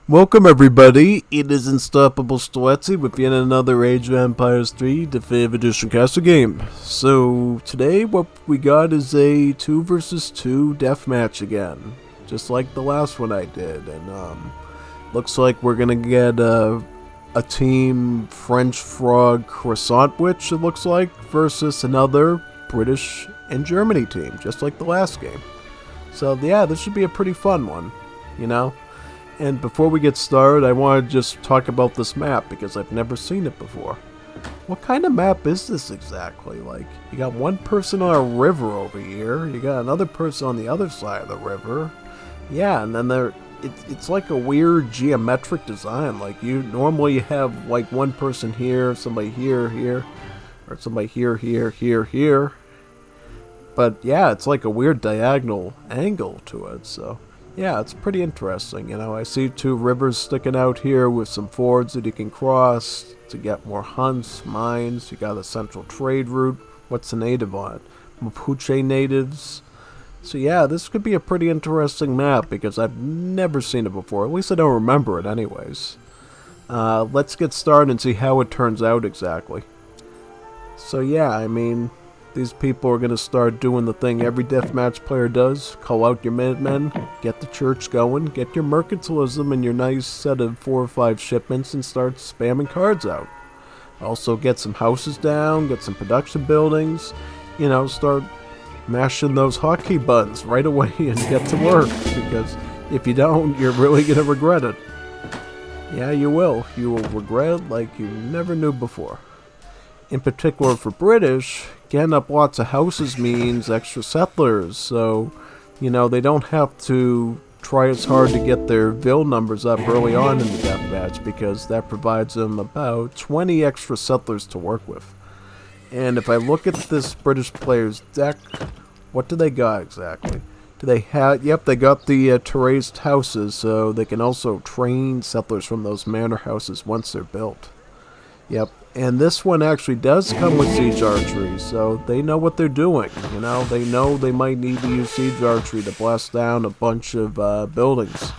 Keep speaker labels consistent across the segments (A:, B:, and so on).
A: Welcome everybody, it is Unstoppable Stoletzi with yet another Age of Empires 3 Definitive Edition Castle game. So today what we got is a 2 versus 2 deathmatch again, just like the last one I did, and looks like we're gonna get a team French Frog Croissant Witch, it looks like, versus another British and Germany team, just like the last game. So yeah, this should be a pretty fun one, you know? And before we get started, I want to just talk about this map because I've never seen it before. What kind of map is this exactly? Like, you got one person on a river over here, you got another person on the other side of the river. Yeah, and then it's like a weird geometric design. Like, normally have like one person here, somebody here, or somebody here. But yeah, it's like a weird diagonal angle to it, so... yeah, it's pretty interesting, you know. I see two rivers sticking out here with some fords that you can cross to get more hunts, mines. You got a central trade route. What's the native on it? Mapuche natives. So yeah, this could be a pretty interesting map because I've never seen it before. At least I don't remember it anyways. Let's get started and see how it turns out exactly. So yeah, I mean... these people are going to start doing the thing every deathmatch player does. Call out your Minutemen, get the church going, get your mercantilism and your nice set of 4 or 5 shipments and start spamming cards out. Also get some houses down, get some production buildings, you know, start mashing those hotkey buttons right away and get to work. Because if you don't, you're really going to regret it. Yeah, you will. You will regret it like you never knew before. In particular for British, getting up lots of houses means extra settlers, so, you know, they don't have to try as hard to get their ville numbers up early on in the deathmatch, because that provides them about 20 extra settlers to work with. And if I look at this British player's deck, what do they got exactly? Do they have, yep, they got the terraced houses, so they can also train settlers from those manor houses once they're built. Yep. And this one actually does come with siege archery, so they know what they're doing, you know? They know they might need to use siege archery to blast down a bunch of buildings.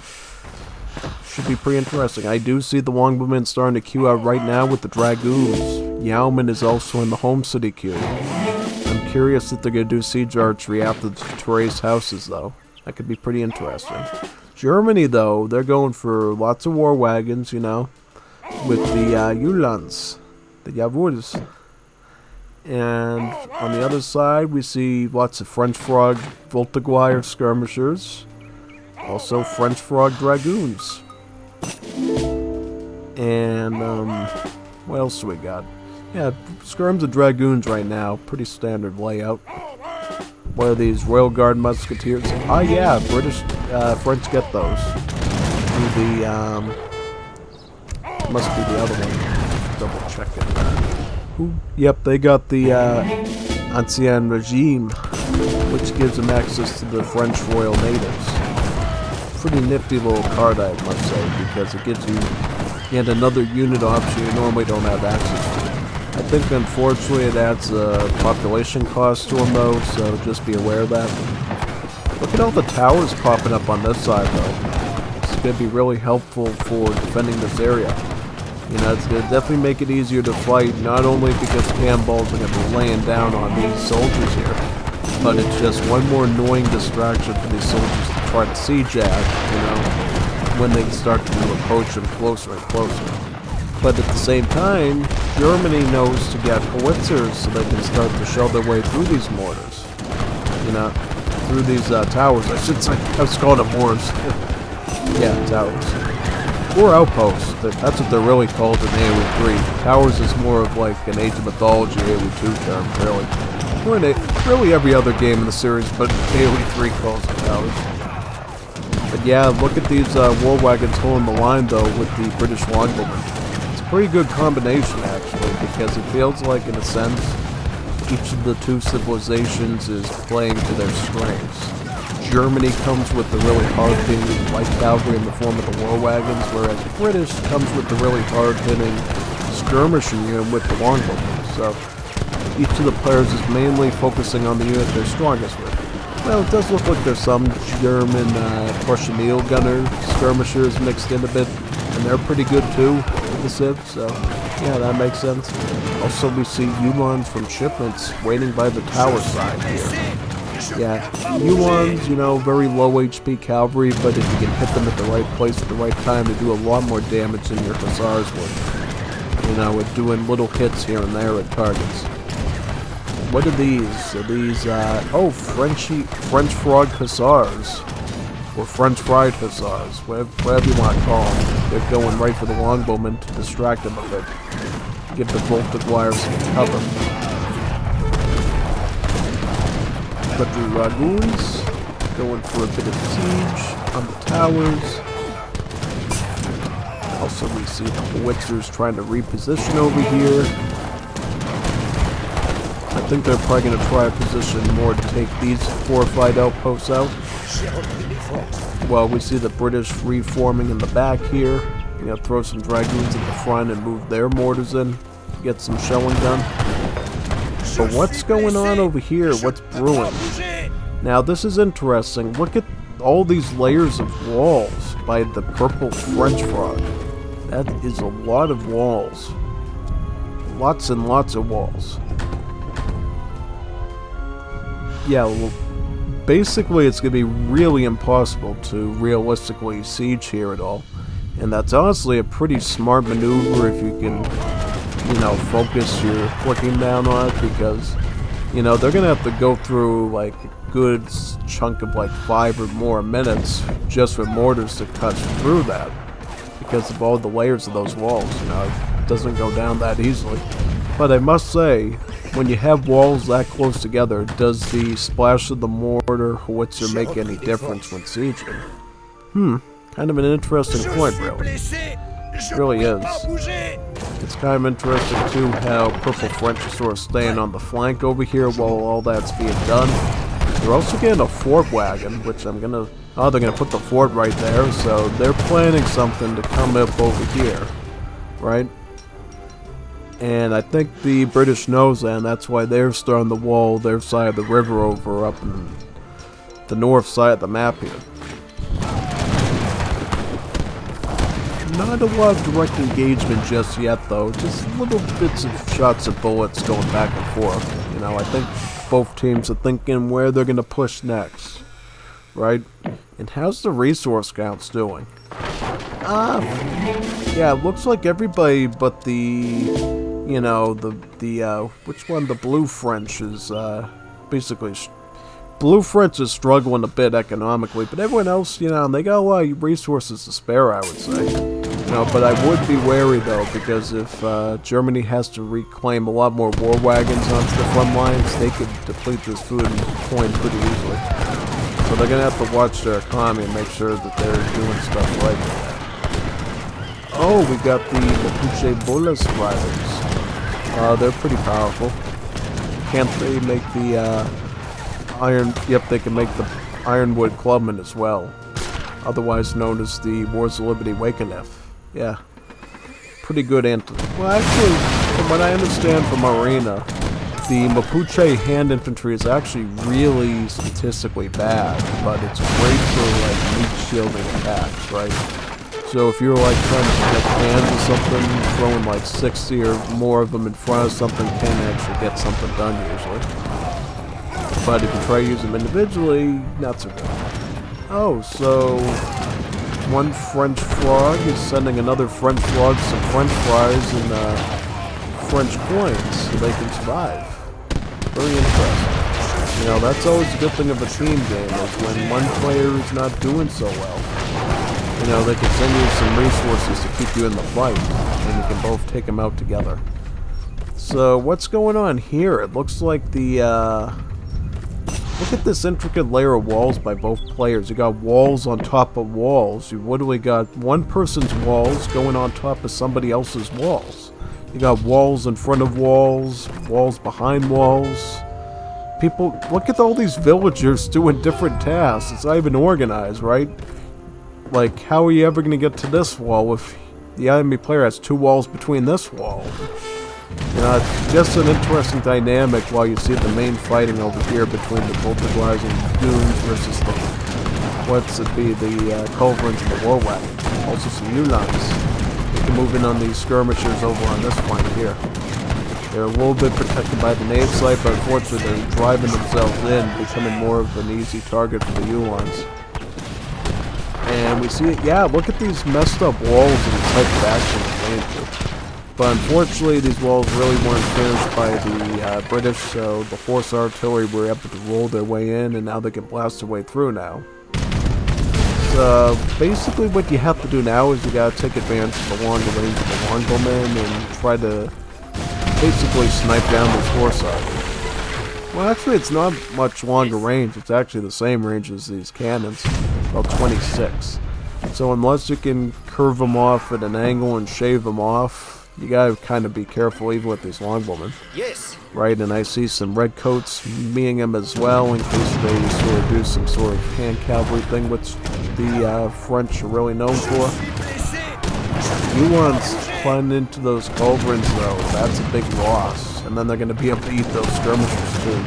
A: Should be pretty interesting. I do see the longbowmen starting to queue out right now with the dragoons. Yeoman is also in the home city queue. I'm curious if they're going to do siege archery after the terraced houses, though. That could be pretty interesting. Germany, though, they're going for lots of war wagons, you know? With the Uhlans, the Yavurs. And on the other side, we see lots of French Frog Voltigouire skirmishers. Also French Frog Dragoons. And, what else do we got? Yeah, skirms of Dragoons right now. Pretty standard layout. What are these? Royal Guard Musketeers? Ah, yeah, French get those. Through the, must be the other one. Double check it. Yep, they got the Ancien Regime, which gives them access to the French Royal Natives. Pretty nifty little card, I must say, because it gives you yet another unit option you normally don't have access to. I think, unfortunately, it adds a population cost to them, though, so just be aware of that. Look at all the towers popping up on this side, though. It's going to be really helpful for defending this area. You know, it's going to definitely make it easier to fight, not only because cannonballs are going to be laying down on these soldiers here, but it's just one more annoying distraction for these soldiers to try to siege at, you know, when they start to approach them closer and closer. But at the same time, Germany knows to get howitzers so they can start to shell their way through these mortars. You know, through these towers, I should say. I was calling them mortars. Yeah, towers. Or outposts. That's what they're really called in AoE 3. Towers is more of like an Age of Mythology AoE 2 term, really. Or in really every other game in the series, but AoE 3 calls them towers. But yeah, look at these war wagons holding the line, though, with the British longbowmen. It's a pretty good combination, actually, because it feels like, in a sense, each of the two civilizations is playing to their strengths. Germany comes with the really hard-hitting light cavalry in the form of the war wagons, whereas the British comes with the really hard-hitting skirmishing unit with the longbowmen. So each of the players is mainly focusing on the unit they're strongest with. Well, it does look like there's some German Prussian needle gunner skirmishers mixed in a bit, and they're pretty good too with the Civ, so yeah, that makes sense. Also, we see Ulans from shipments waiting by the tower side here. Yeah, Ulans, you know, very low HP cavalry, but if you can hit them at the right place at the right time, they do a lot more damage than your hussars would. You know, with doing little hits here and there at targets. What are these? Are these, oh, French frog hussars. Or French fried hussars, whatever you want to call them. They're going right for the longbowmen to distract them a bit. Give the Voltigwire some cover. But the Dragoons going for a bit of siege on the towers. Also, we see the howitzers trying to reposition over here. I think they're probably going to try a position more to take these fortified outposts out. Well, we see the British reforming in the back here. You know, throw some Dragoons in the front and move their mortars in. Get some shelling done. But what's going on over here? What's brewing? Now, this is interesting. Look at all these layers of walls by the purple French frog. That is a lot of walls. Lots and lots of walls. Yeah, well, basically it's going to be really impossible to realistically siege here at all. And that's honestly a pretty smart maneuver if you can, you know, focus your clicking down on it, because, you know, they're going to have to go through like a good chunk of like 5 or more minutes just with mortars to cut through that, because of all the layers of those walls. You know, it doesn't go down that easily. But I must say, when you have walls that close together, does the splash of the mortar howitzer make any difference when sieging? Kind of an interesting point, really. It really is. It's kind of interesting, too, how Purple French is sort of staying on the flank over here while all that's being done. They're also getting a fort wagon, which I'm gonna... Oh, they're gonna put the fort right there, so they're planning something to come up over here, right? And I think the British knows that, and that's why they're starting the wall their side of the river over up in the north side of the map here. Not a lot of direct engagement just yet, though. Just little bits of shots of bullets going back and forth. You know, I think both teams are thinking where they're going to push next, right? And how's the resource counts doing? Yeah, it looks like everybody but the, you know, which one? The Blue French is, basically, Blue French is struggling a bit economically, but everyone else, you know, they got a lot of resources to spare, I would say. You know, but I would be wary, though, because if Germany has to reclaim a lot more war wagons onto the front lines, they could deplete this food point pretty easily. So they're going to have to watch their economy and make sure that they're doing stuff right with that. Oh, we got the Mapuche Bolas riders. They're pretty powerful. Can't they make the iron... Yep, they can make the Ironwood Clubman as well. Otherwise known as the Wars of Liberty Wakenef. Yeah. Pretty good Well, actually, from what I understand from Arena, the Mapuche hand infantry is actually really statistically bad, but it's great for, like, meat shielding attacks, right? So if you're, like, trying to protect hands or something, throwing, like, 60 or more of them in front of something can actually get something done, usually. But if you try to use them individually, not so good. Oh, so one French frog is sending another French frog some French fries and French coins so they can survive. Very interesting. You know, that's always a good thing of a team game, is when one player is not doing so well. You know, they can send you some resources to keep you in the fight, and you can both take them out together. So, what's going on here? It looks like the, look at this intricate layer of walls by both players. You got walls on top of walls. You literally got one person's walls going on top of somebody else's walls. You got walls in front of walls, walls behind walls. People, look at all these villagers doing different tasks. It's not even organized, right? Like, how are you ever going to get to this wall if the enemy player has 2 walls between this wall? You know, it's just an interesting dynamic while you see the main fighting over here between the Voltigrising goons versus the, what's it be, the culverins and the war wagons. Also some Ulans. You can move in on these skirmishers over on this flank here. They're a little bit protected by the nade site, but unfortunately they're driving themselves in, becoming more of an easy target for the Ulans. And we see it, yeah, look at these messed up walls and the type of action they're into. But unfortunately these walls really weren't finished by the British, so the horse artillery were able to roll their way in, and now they can blast their way through now. So basically what you have to do now is you gotta take advantage of the longer range of the longbowmen and try to basically snipe down this horse artillery. Well, actually it's not much longer range, it's actually the same range as these cannons, about 26. So unless you can curve them off at an angle and shave them off, you gotta kind of be careful even with these longbowmen.
B: Yes.
A: Right, and I see some redcoats meeting them as well in case they sort of do some sort of hand cavalry thing, which the French are really known for. Ulans flying into those culverins though, that's a big loss. And then they're going to be able to eat those skirmishers too.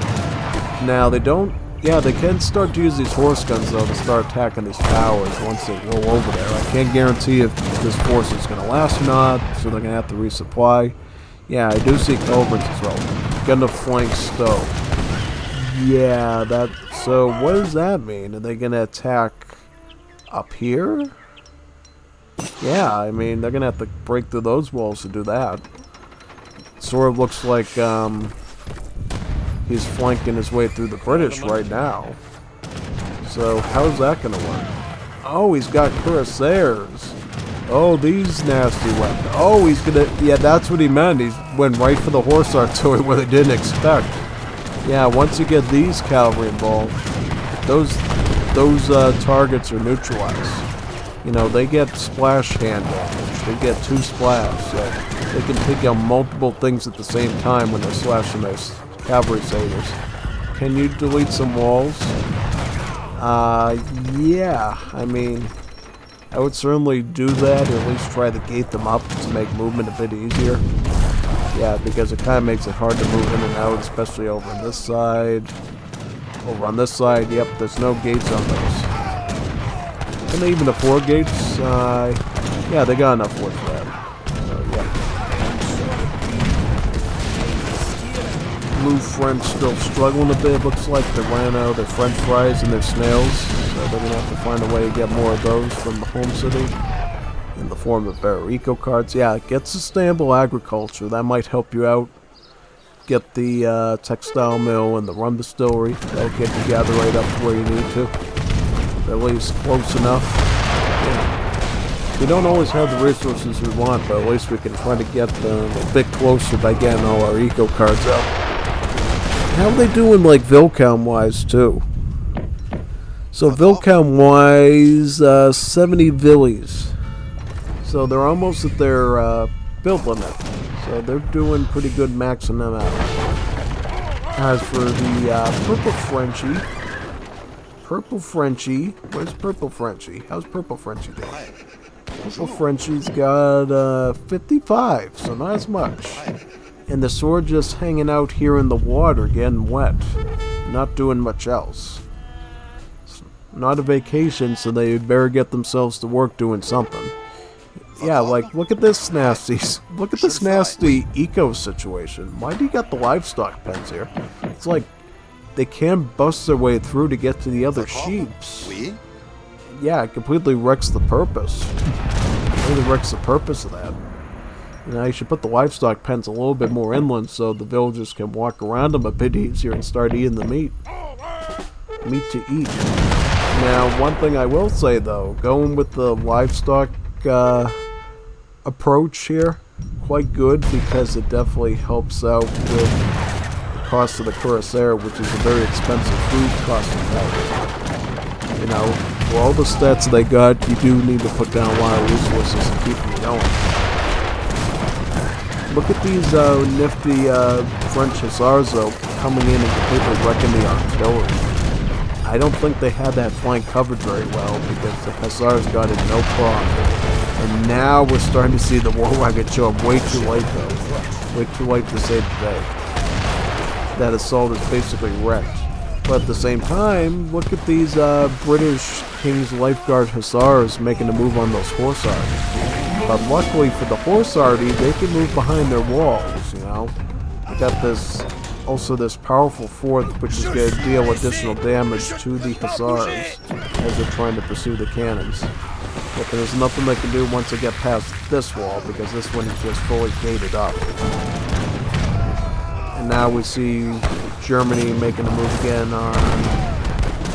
A: Now they don't, yeah, they can start to use these horse guns though to start attacking these towers once they roll over there. I can't guarantee if this force is going to last or not, so they're going to have to resupply. Yeah, I do see culverins as well. Gonna flank Stowe. Yeah, that, so what does that mean? Are they going to attack up here? Yeah, I mean, they're going to have to break through those walls to do that. Sort of looks like he's flanking his way through the British right now. So how's that going to work? Oh, he's got cuirassiers. Oh, these nasty weapons. Oh, he's going to, yeah, that's what he meant. He went right for the horse artillery where they didn't expect. Yeah, once you get these cavalry involved, those targets are neutralized. You know, they get splash hand damage. They get 2 splash, so they can take out multiple things at the same time when they're slashing their cavalry sabers. Can you delete some walls? Yeah, I mean, I would certainly do that, or at least try to gate them up to make movement a bit easier. Yeah, because it kind of makes it hard to move in and out, especially over on this side. Over on this side, yep, there's no gates on those. Can they even afford gates? Yeah, they got enough wood for that. So, yeah. Blue French still struggling a bit. Looks like they ran out of their French fries and their snails. So they're going to have to find a way to get more of those from the home city. In the form of better eco cards. Yeah, get sustainable agriculture. That might help you out. Get the textile mill and the rum distillery. That'll get you gathered right up to where you need to. At least close enough. Yeah. We don't always have the resources we want, but at least we can try to get a bit closer by getting all our eco cards out. How are they doing, like, Vilcom wise too? So Vilcom wise, 70 villies. So they're almost at their build limit. So they're doing pretty good maxing them out. As for the purple Frenchie, where's Purple Frenchie? How's Purple Frenchie doing? Purple Frenchie's got 55, so not as much. And the sword just hanging out here in the water, getting wet. Not doing much else. It's not a vacation, so they better get themselves to work doing something. Yeah, like, look at this nasty eco situation. Why do you got the livestock pens here? It's like they can't bust their way through to get to the other sheeps. Yeah, it completely wrecks the purpose. It really wrecks the purpose of that. You know, you should put the livestock pens a little bit more inland so the villagers can walk around them a bit easier and start eating the meat. Meat to eat. Now, one thing I will say though, going with the livestock approach here, quite good because it definitely helps out with cost of the cuirassier, which is a very expensive food cost of that. You know, for all the stats they got, you do need to put down a lot of resources to keep them going. Look at these nifty French hussars though, coming in and completely wrecking the artillery. I don't think they had that flank covered very well because the hussars got it no problem. And now we're starting to see the war wagon show up way too late though. Way too late to save the day. That assault is basically wrecked. But at the same time, look at these British King's Lifeguard Hussars making a move on those horse armies. But luckily for the horse army, they can move behind their walls, you know. They got this, also this powerful fort, which is going to deal additional damage to the hussars as they're trying to pursue the cannons. But there's nothing they can do once they get past this wall, because this one is just fully gated up. And now we see Germany making a move again on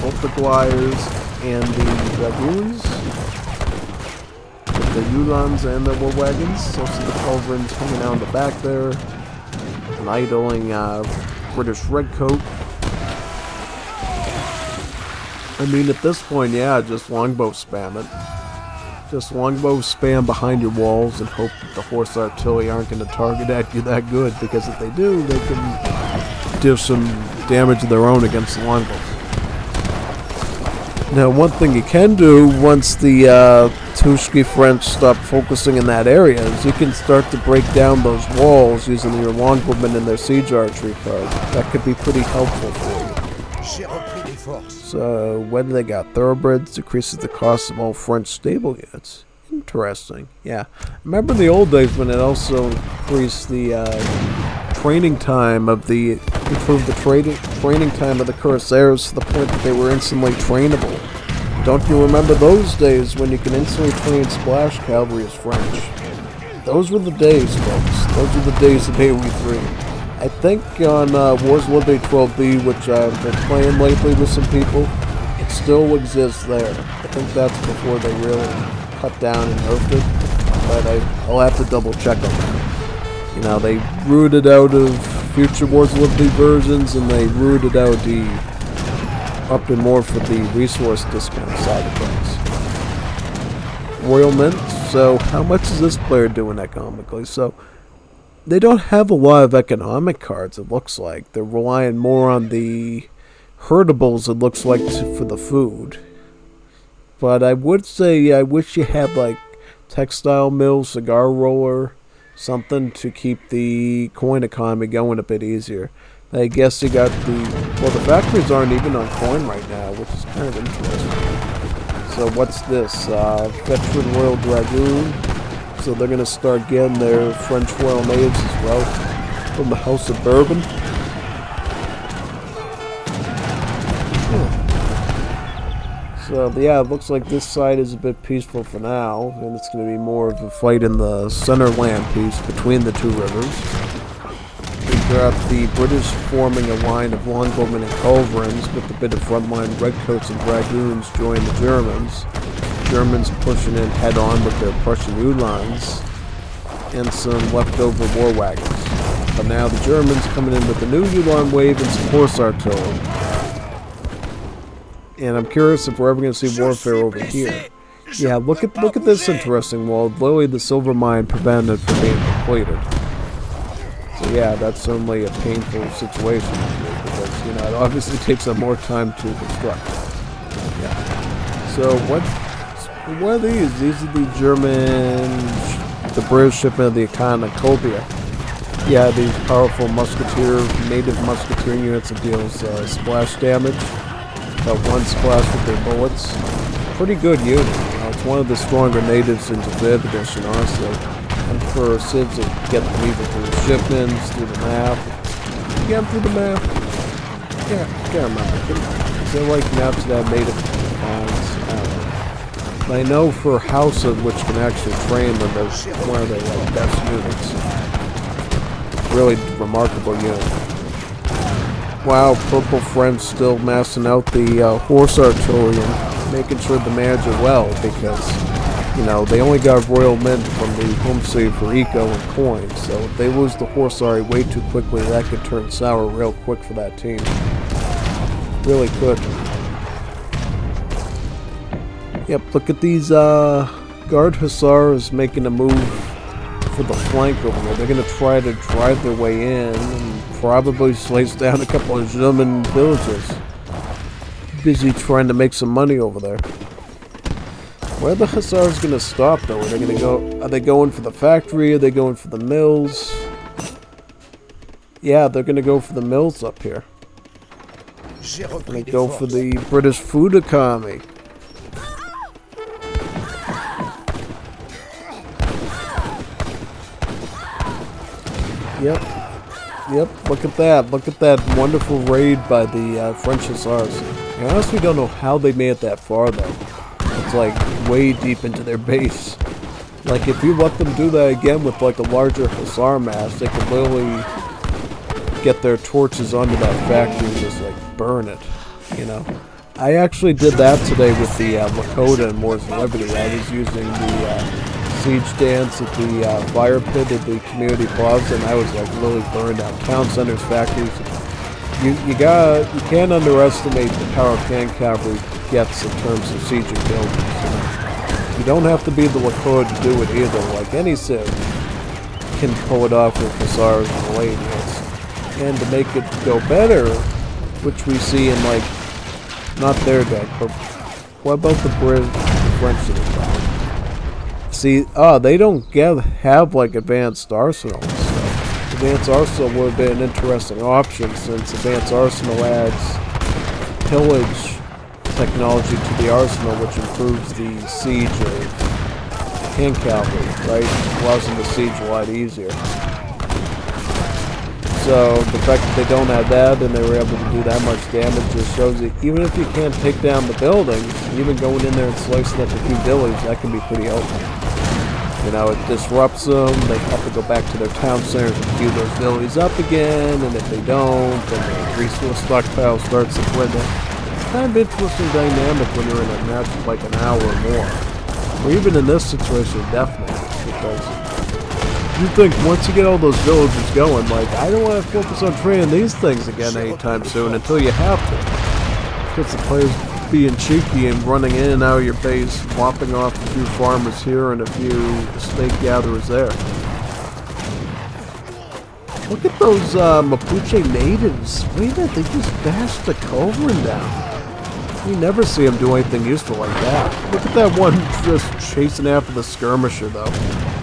A: both the Gliders and the Dragoons. With the Uhlans and the war wagons. Also the Culverins hanging out in the back there. An idling British Redcoat. I mean, at this point, yeah, just longbow spam it. Just longbow spam behind your walls and hope that the horse artillery aren't going to target at you that good, because if they do, they can do some damage of their own against the longbows. Now, one thing you can do once the Tushki French stop focusing in that area is you can start to break down those walls using your longbowmen and their siege archery card. That could be pretty helpful for you. So, what do they got? Thoroughbreds decreases the cost of all French stable units. Interesting. Yeah. Remember the old days when it also increased the training time of the... improved the training time of the cuirassiers to the point that they were instantly trainable. Don't you remember those days when you can instantly train splash cavalry as French? Those were the days, folks. Those were the days of AoE3. I think on Wars of Liberty 12B, which I've been playing lately with some people, it still exists there. I think that's before they really cut down and nerfed it, but I'll have to double check on that. You know, they rooted out of future Wars of Liberty versions, and they rooted out the up and more for the resource discount side of things. Royal Mint, so how much is this player doing economically? So they don't have a lot of economic cards, it looks like. They're relying more on the herdables, it looks like, for the food. But I would say I wish you had, like, textile mill, cigar roller, something to keep the coin economy going a bit easier. I guess you got the... well, the factories aren't even on coin right now, which is kind of interesting. So what's this? Veteran Royal Dragoon. So they're going to start getting their French Royal Natives as well from the House of Bourbon. So yeah, it looks like this side is a bit peaceful for now, and it's going to be more of a fight in the center land piece between the two rivers. We got the British forming a line of longbowmen and culverins with a bit of frontline redcoats and dragoons join the Germans. Germans pushing in head-on with their Prussian Uhlans and some leftover war wagons. But now the Germans coming in with the new Uhlan wave and some horse artillery. And I'm curious if we're ever going to see warfare over here. Yeah, look at this interesting wall. Literally the silver mine prevented it from being completed. So yeah, that's certainly a painful situation because, you know, it obviously takes them more time to construct. Yeah. So what are these? These are the German, the British shipment of the Econocobia. Yeah, these powerful native musketeer units that deals splash damage. About one splash with their bullets. Pretty good unit. You know, it's one of the stronger natives into 5th edition, honestly. And for Civs to get them even through the shipments, through the map. Get them through the map. Yeah, can't remember. They're like maps that have native defines. I know for Hausa, which can actually train them, as one of their best units. Really remarkable unit. Wow, Purple French still massing out the horse artillery and making sure to manage it well because, you know, they only got Royal Mint from the home save for eco and coins, so if they lose the horse artillery way too quickly, that could turn sour real quick for that team. Really could. Yep, look at these Guard Hussars making a move for the flank over there. They're going to try to drive their way in and probably slice down a couple of German villages. Busy trying to make some money over there. Where are the Hussars going to stop though? Are they going to go? Are they going for the factory? Are they going for the mills? Yeah, they're gonna go for the mills up here. Gonna go for the British food economy. Yep. Yep, look at that. Look at that wonderful raid by the French Hussars. I honestly don't know how they made it that far, though. It's like way deep into their base. Like, if you let them do that again with like a larger Hussar mass, they could literally get their torches onto that factory and just like burn it, you know. I actually did that today with the Lakota and Wars of Liberty. I was using the siege dance at the fire pit at the community plaza, and I was like literally burning down town centers, factories. You can't underestimate the power of hand cavalry gets in terms of sieging buildings. You don't have to be the Lakota to do it either. Like any civ can pull it off with Hussars and the Lanians. And to make it go better, which we see in like not their deck, but what about the British, the French in the back? See, they don't have like advanced arsenals. So advanced arsenal would have been an interesting option, since advanced arsenal adds pillage technology to the arsenal, which improves the siege of hand cavalry, right? Allows them to siege a lot easier. So the fact that they don't have that and they were able to do that much damage just shows that even if you can't take down the buildings, even going in there and slicing up a few villages, that can be pretty helpful. You know, it disrupts them, they have to go back to their town centers and queue those villages up again, and if they don't, then the resource stockpile starts to dwindle. Kind of interesting dynamic when you're in a match of like an hour or more. Or even in this situation, Deathmatch, because you think once you get all those villages going, like, I don't want to focus on training these things again anytime soon until you have to. Because the players being cheeky and running in and out of your base, lopping off a few farmers here and a few snake gatherers there. Look at those Mapuche natives. Wait a minute, they just bashed the culverin down. You never see them do anything useful like that. Look at that one just chasing after the skirmisher, though.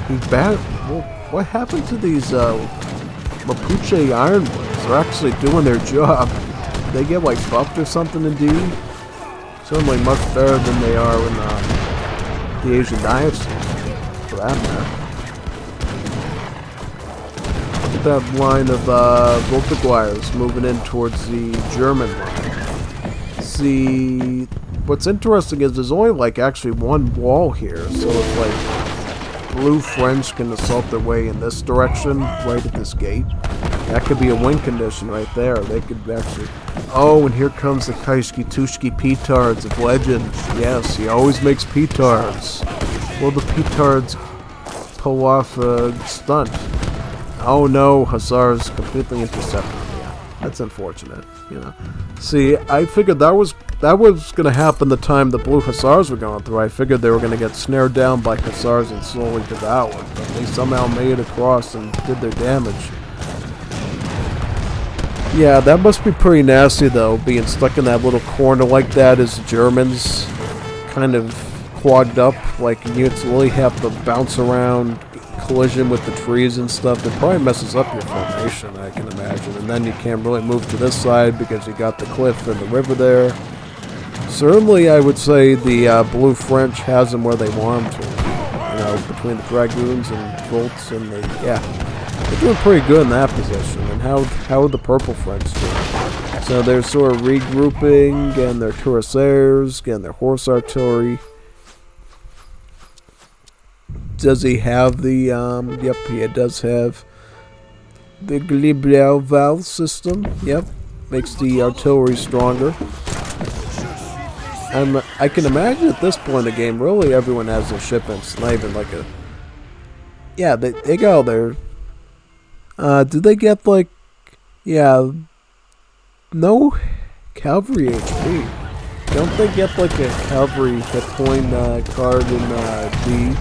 A: He's bad. Well, what happened to these Mapuche ironwoods? They're actually doing their job. They get like buffed or something indeed. Certainly much better than they are in the Asian dynasties, for that matter. Look at that line of Voltaguires moving in towards the German line. See, what's interesting is there's only like actually one wall here, so it's like blue French can assault their way in this direction, right at this gate. That could be a win condition right there. They could actually... Oh, and here comes the Kaiski Tushki Petards of legend. Yes, he always makes Petards. Will the Petards pull off a stunt? Oh no, Hussars completely intercepted. Yeah, that's unfortunate, you know. See, I figured that was going to happen the time the blue Hussars were going through. I figured they were going to get snared down by Hussars and slowly devoured, but they somehow made it across and did their damage. Yeah, that must be pretty nasty, though, being stuck in that little corner like that as Germans kind of clogged up. Like, units really have to bounce around, collision with the trees and stuff. It probably messes up your formation, I can imagine. And then you can't really move to this side because you got the cliff and the river there. Certainly, I would say the blue French has them where they want them to. You know, between the Dragoons and Volts and the... Yeah. They're doing pretty good in that position. And how would the purple French do? So they're sort of regrouping, getting their cuirassiers, getting their horse artillery. Does he have the, yep, he does have the Gliblau valve system. Yep, makes the artillery stronger. I can imagine at this point in the game, really everyone has their shipments, not even like a... Yeah, they got all their... did they get, like... Yeah... No cavalry HP. Don't they get, like, a cavalry hit point card in D?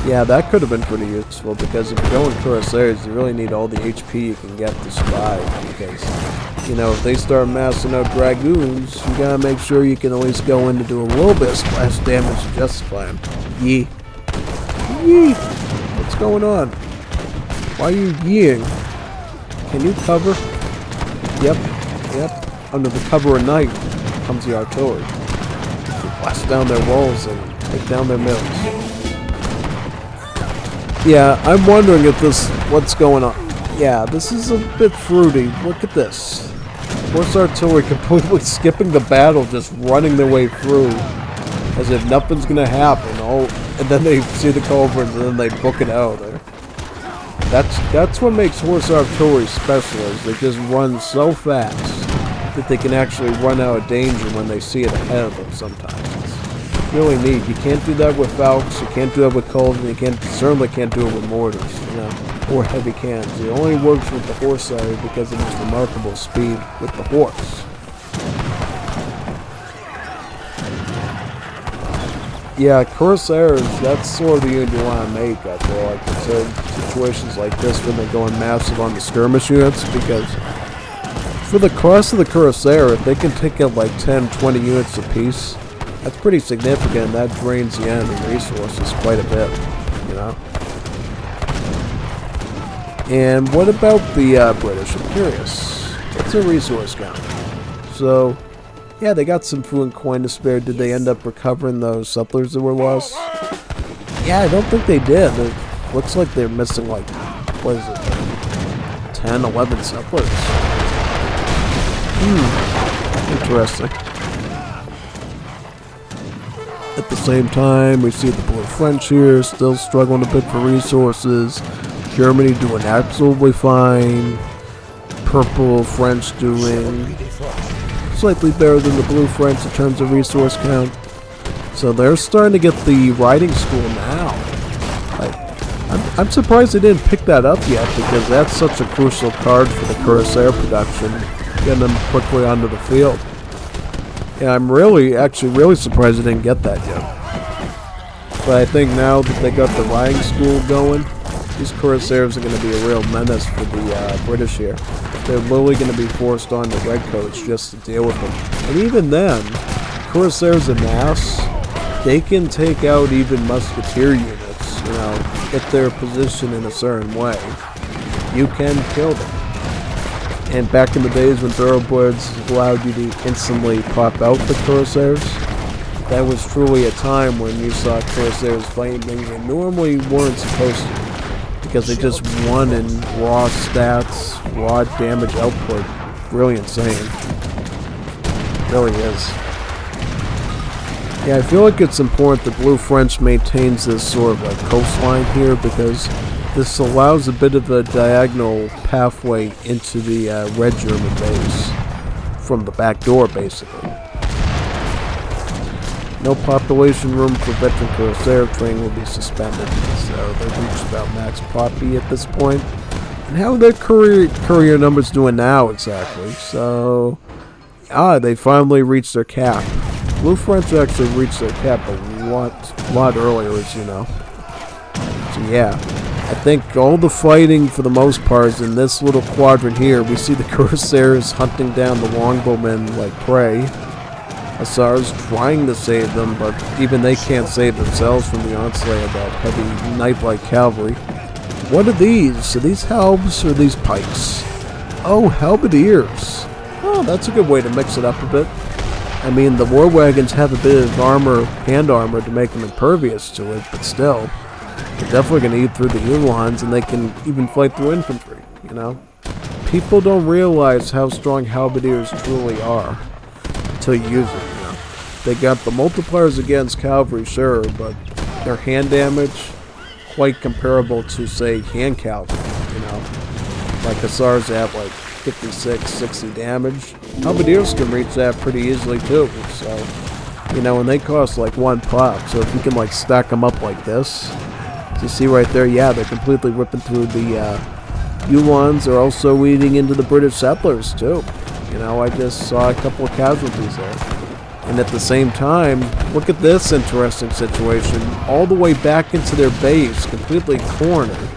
A: Yeah, that could have been pretty useful, because if you're going cuirassiers, you really need all the HP you can get to survive, because, you know, if they start massing out Dragoons, you gotta make sure you can at least go in to do a little bit of splash damage to justify them. Yee. Yee! What's going on? Why are you yeeing? Can you cover? Yep. Yep. Under the cover of night comes the artillery. Blast down their walls and take down their mills. Yeah, I'm wondering if this... What's going on? Yeah, this is a bit fruity. Look at this. Horse artillery completely skipping the battle, just running their way through. As if nothing's gonna happen. And then they see the culverts and then they book it out there. That's what makes horse artillery special, is they just run so fast that they can actually run out of danger when they see it ahead of them sometimes. It's really neat. You can't do that with falcons, you can't do that with culverts, you certainly can't do it with mortars, you know, or heavy cannons. It only works with the horse artillery because of its remarkable speed with the horse. Yeah, cuirassiers, that's sort of the unit you want to make, I feel like, in situations like this when they're going massive on the skirmish units, because for the cost of the cuirassier, if they can take out like 10, 20 units apiece, that's pretty significant, and that drains the enemy resources quite a bit, you know? And what about the British? I'm curious. What's their resource count? So... yeah, they got some food and coin to spare. Did they end up recovering those settlers that were lost? Yeah, I don't think they did. It looks like they're missing, like, what is it, 10, 11 settlers. Interesting. At the same time, we see the Blue French here, still struggling a bit for resources. Germany doing absolutely fine. Purple French doing... slightly better than the Blue French in terms of resource count. So they're starting to get the riding school now. I'm surprised they didn't pick that up yet, because that's such a crucial card for the cuirassier production, getting them quickly onto the field. Yeah, I'm actually really surprised they didn't get that yet. But I think now that they got the riding school going, these cuirassiers are going to be a real menace for the British here. They're literally going to be forced on the redcoats just to deal with them. And even then, cuirassiers en masse, they can take out even musketeer units, you know, if they're positioned in a certain way. You can kill them. And back in the days when thoroughbreds allowed you to instantly pop out the cuirassiers, that was truly a time when you saw cuirassiers fighting things they normally weren't supposed to, because they just won in raw stats, raw damage output. Really insane. It really is. Yeah, I feel like it's important that Blue French maintains this sort of like coastline here, because this allows a bit of a diagonal pathway into the Red German base from the back door, basically. No population room for veteran cuirassier training will be suspended, so they've reached about max poppy at this point. And how are their courier numbers doing now exactly? So, they finally reached their cap. Blue French actually reached their cap a lot earlier, as you know. So yeah, I think all the fighting for the most part is in this little quadrant here. We see the cuirassiers hunting down the longbowmen like prey. Hussars trying to save them, but even they can't save themselves from the onslaught of that heavy knife-like cavalry. What are these? Are these halbs or these pikes? Oh, halberdiers. Oh, that's a good way to mix it up a bit. I mean, the war wagons have a bit of armor, hand armor, to make them impervious to it, but still, they're definitely going to eat through the Uhlans, and they can even fight through infantry, you know? People don't realize how strong halberdiers truly are until you use it, you know? They got the multipliers against cavalry, sure, but their hand damage, quite comparable to, say, hand cavalry, you know? Like Hussars have, like, 56, 60 damage. Halberdiers can reach that pretty easily too, so, you know, and they cost like 1 pop, so if you can like stack them up like this, you see right there, yeah, they're completely ripping through the Uhlans. They're also eating into the British settlers too. You know, I just saw a couple of casualties there. And at the same time, look at this interesting situation, all the way back into their base, completely cornered,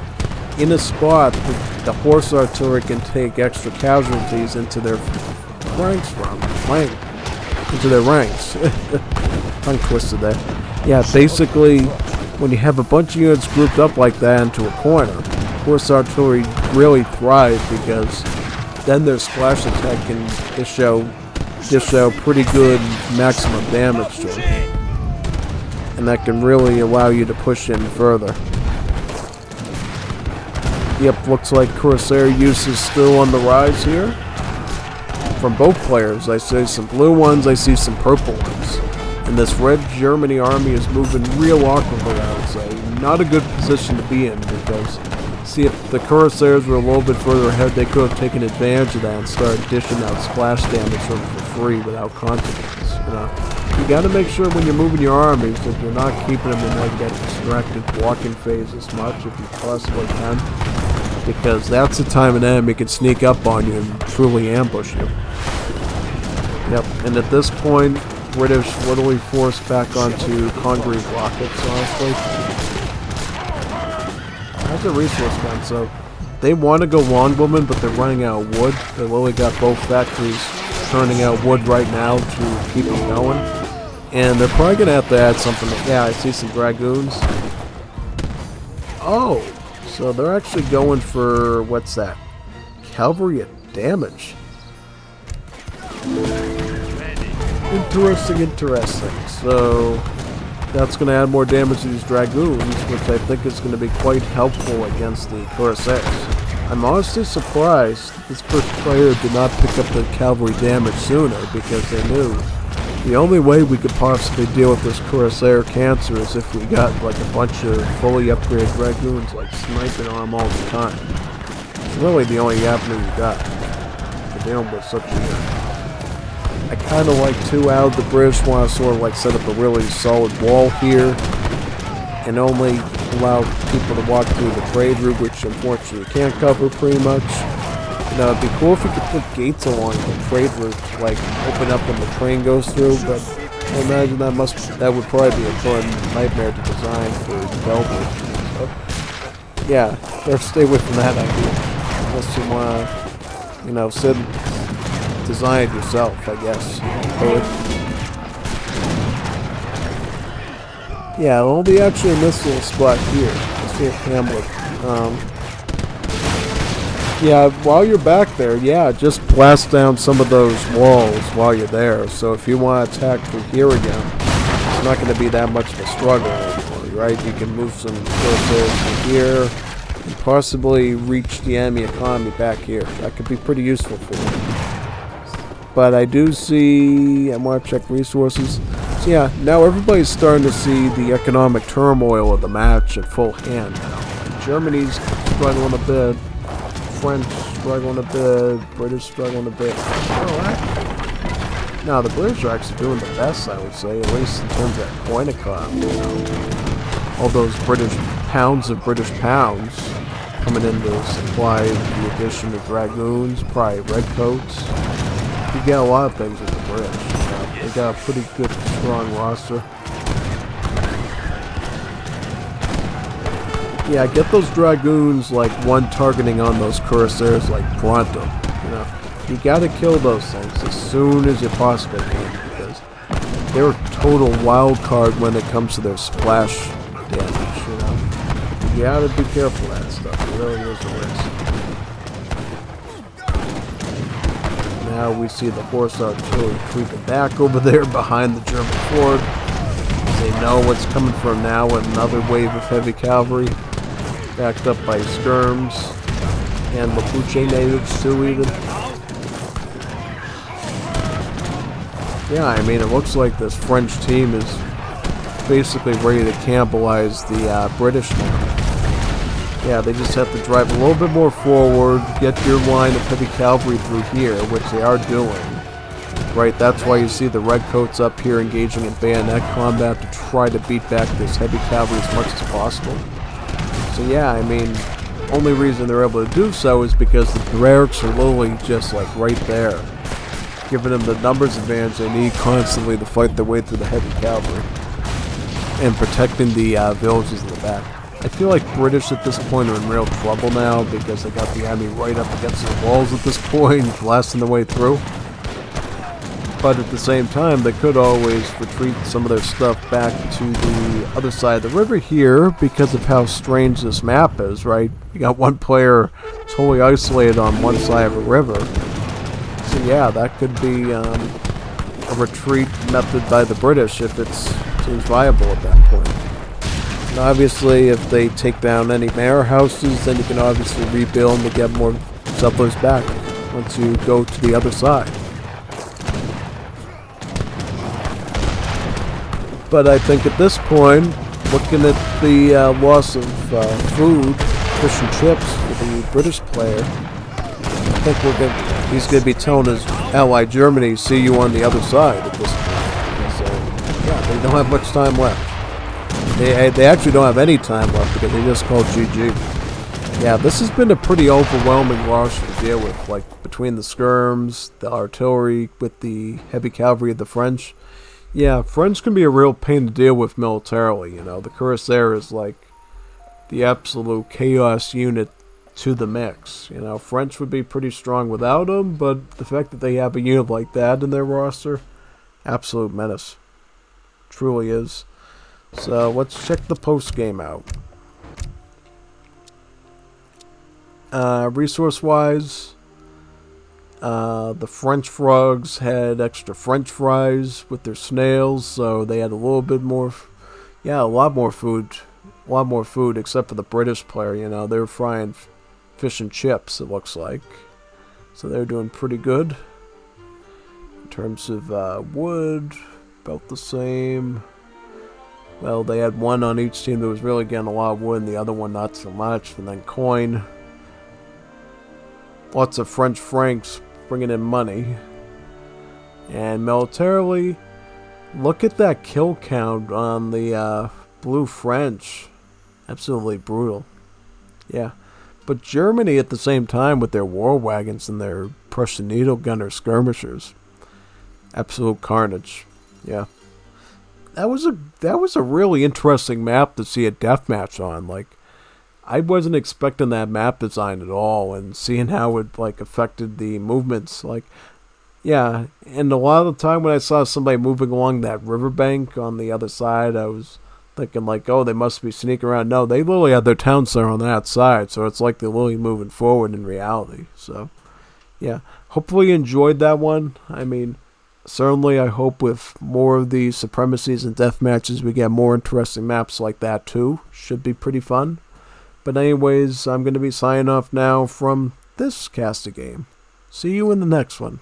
A: in a spot that the horse artillery can take extra casualties into their ranks into their ranks. Tongue twisted there. Yeah, basically, when you have a bunch of units grouped up like that into a corner, horse artillery really thrive, because then their splash attack can dish out pretty good maximum damage to them. And that can really allow you to push in further. Yep, looks like cuirassier use is still on the rise here. From both players, I see some blue ones, I see some purple ones. And this red Germany army is moving real awkwardly, I would say. Not a good position to be in, because, see, if the cuirassiers were a little bit further ahead, they could have taken advantage of that and started dishing out splash damage from for free without consequence, you know. You gotta make sure when you're moving your armies that you're not keeping them in like that distracted blocking phase as much if you possibly can. Because that's the time an enemy can sneak up on you and truly ambush you. Yep, and at this point, British literally forced back onto concrete rockets, honestly. That's a resource gun, so they want to go longwoman, but they're running out of wood. They literally got both factories churning out wood right now to keep them going. And they're probably going to have to add something. Yeah, I see some dragoons. Oh! So they're actually going for, what's that? Cavalry damage. Interesting. So that's going to add more damage to these dragoons, which I think is going to be quite helpful against the cuirassiers. I'm honestly surprised this first player did not pick up the cavalry damage sooner, because they knew the only way we could possibly deal with this cuirassier cancer is if we got like a bunch of fully upgraded dragoons like sniping on them all the time. It's really the only avenue we got for dealing with such a... I kind of like too out the British want to sort of like set up a really solid wall here and only allow people to walk through the trade route, which unfortunately you can't cover pretty much. Now, it'd be cool if you could put gates along the trade route, like open up when the train goes through, but I imagine that would probably be a fun nightmare to design for developers. So, yeah, better stay away from that idea. Unless you want to, you know, design it yourself, I guess. Yeah, it'll be actually a missile spot here. Let's see a Hamlet. Yeah, while you're back there, yeah, just blast down some of those walls while you're there. So if you want to attack from here again, it's not going to be that much of a struggle anymore, right? You can move some forces from here and possibly reach the enemy economy back here. That could be pretty useful for you. But I do see, I want to check resources. So yeah, now everybody's starting to see the economic turmoil of the match at full hand now. Germany's struggling a bit. French struggling a bit, British struggling a bit. No, the British are actually doing the best, I would say, at least in terms of coin economy. You know? All those British pounds coming in to supply the addition of dragoons, probably redcoats. You get a lot of things with the British. You know? They got a pretty good, strong roster. Yeah, get those dragoons like one targeting on those cuirassiers like pronto. You know, you gotta kill those things as soon as you possibly can, because they're a total wild card when it comes to their splash damage. You know, you gotta be careful of that stuff. It really is a risk. Now we see the horse artillery creeping back over there behind the German fort. They know what's coming from now. Another wave of heavy cavalry. Backed up by skirms and Mapuche natives too, even. Yeah, I mean, it looks like this French team is basically ready to cannibalize the British now. Yeah, they just have to drive a little bit more forward, get your line of heavy cavalry through here, which they are doing. Right, that's why you see the redcoats up here engaging in bayonet combat to try to beat back this heavy cavalry as much as possible. So yeah, I mean, only reason they're able to do so is because the barracks are literally just like right there, giving them the numbers advantage they need constantly to fight their way through the heavy cavalry and protecting the villages in the back. I feel like British at this point are in real trouble now because they got the enemy right up against the walls at this point, blasting their way through. But at the same time, they could always retreat some of their stuff back to the other side of the river here because of how strange this map is, right? You got one player totally isolated on one side of a river. So yeah, that could be a retreat method by the British if it seems viable at that point. And obviously, if they take down any manor houses, then you can obviously rebuild to get more settlers back once you go to the other side. But I think at this point, looking at the loss of food, fish and chips for the British player, I think he's going to be telling his ally Germany, see you on the other side at this point. So, yeah, they don't have much time left. They actually don't have any time left because they just called GG. Yeah, this has been a pretty overwhelming rush to deal with, like between the skirms, the artillery with the heavy cavalry of the French. Yeah, French can be a real pain to deal with militarily, you know. The cuirassier is like the absolute chaos unit to the mix. You know, French would be pretty strong without them, but the fact that they have a unit like that in their roster, absolute menace. Truly is. So let's check the post game out. Resource-wise, the French frogs had extra French fries with their snails, so they had a little bit more, a lot more food, except for the British player, you know, they were frying fish and chips, it looks like. So they're doing pretty good. In terms of wood, about the same. Well, they had one on each team that was really getting a lot of wood, and the other one not so much, and then coin. Lots of French francs bringing in money. And militarily, look at that kill count on the blue French. Absolutely brutal. Yeah. But Germany at the same time with their war wagons and their Prussian needle gunner skirmishers. Absolute carnage. Yeah. That was a really interesting map to see a deathmatch on. Like, I wasn't expecting that map design at all, and seeing how it like affected the movements, like, yeah. And a lot of the time when I saw somebody moving along that riverbank on the other side, I was thinking like, oh, they must be sneaking around. No, they literally had their town center on that side, so it's like they're literally moving forward in reality. So, yeah. Hopefully you enjoyed that one. I mean, certainly I hope with more of the supremacies and death matches we get more interesting maps like that too. Should be pretty fun. But anyways, I'm going to be signing off now from this caster game. See you in the next one.